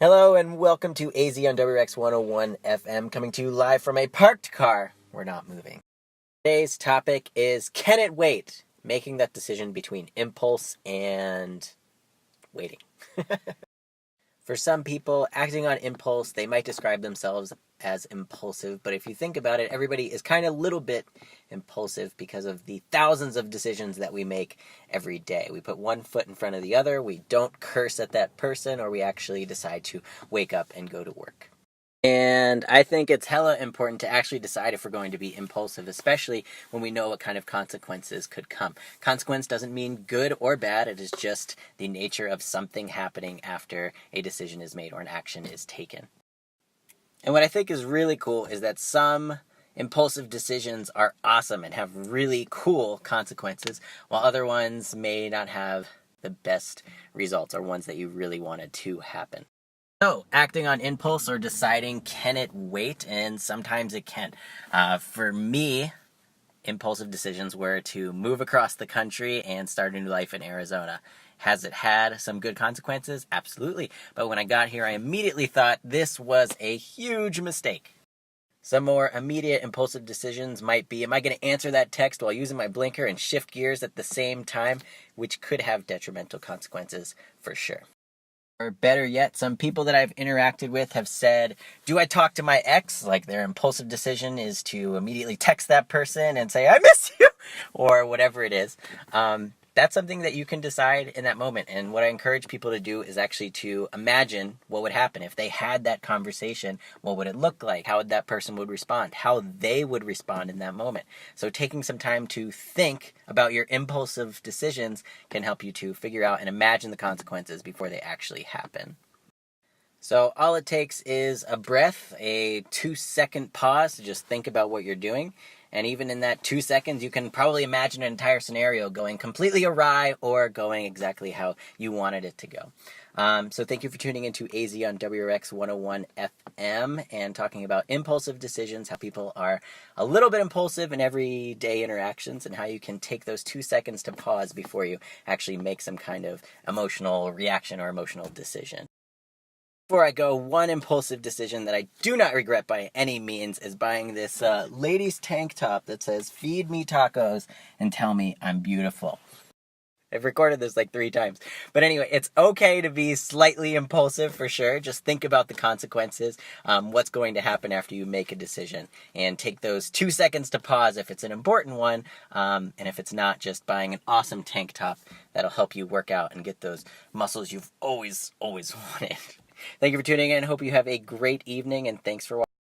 Hello and welcome to AZ on WX 101 FM, coming to you live from a parked car. We're not moving. Today's topic is, can it wait? Making that decision between impulse and waiting. For some people, acting on impulse, they might describe themselves as impulsive, but if you think about it, everybody is kind of a little bit impulsive because of the thousands of decisions that we make every day. We put one foot in front of the other, we don't curse at that person, or we actually decide to wake up and go to work. And I think it's hella important to actually decide if we're going to be impulsive, especially when we know what kind of consequences could come. Consequence doesn't mean good or bad, it is just the nature of something happening after a decision is made or an action is taken. And what I think is really cool is that some impulsive decisions are awesome and have really cool consequences, while other ones may not have the best results or ones that you really wanted to happen. So, acting on impulse or deciding, can it wait? And sometimes it can. For me, impulsive decisions were to move across the country and start a new life in Arizona. Has it had some good consequences? Absolutely. But when I got here, I immediately thought this was a huge mistake. Some more immediate impulsive decisions might be, am I going to answer that text while using my blinker and shift gears at the same time? Which could have detrimental consequences for sure. Or better yet, some people that I've interacted with have said, do I talk to my ex? Like their impulsive decision is to immediately text that person and say, I miss you, or whatever it is. That's something that you can decide in that moment. And what I encourage people to do is actually to imagine what would happen if they had that conversation. What would it look like? How would that person would respond? How they would respond in that moment. So taking some time to think about your impulsive decisions can help you to figure out and imagine the consequences before they actually happen. So all it takes is a breath, a 2-second pause to just think about what you're doing. And even in that 2 seconds, you can probably imagine an entire scenario going completely awry or going exactly how you wanted it to go. So thank you for tuning into AZ on WRX 101 FM and talking about impulsive decisions, how people are a little bit impulsive in everyday interactions, and how you can take those 2 seconds to pause before you actually make some kind of emotional reaction or emotional decision. Before I go, one impulsive decision that I do not regret by any means is buying this ladies tank top that says, feed me tacos and tell me I'm beautiful. I've recorded this like 3 times. But anyway, it's okay to be slightly impulsive for sure. Just think about the consequences, what's going to happen after you make a decision. And take those 2 seconds to pause if it's an important one. And if it's not, just buying an awesome tank top that'll help you work out and get those muscles you've always wanted. Thank you for tuning in. Hope you have a great evening, and thanks for watching.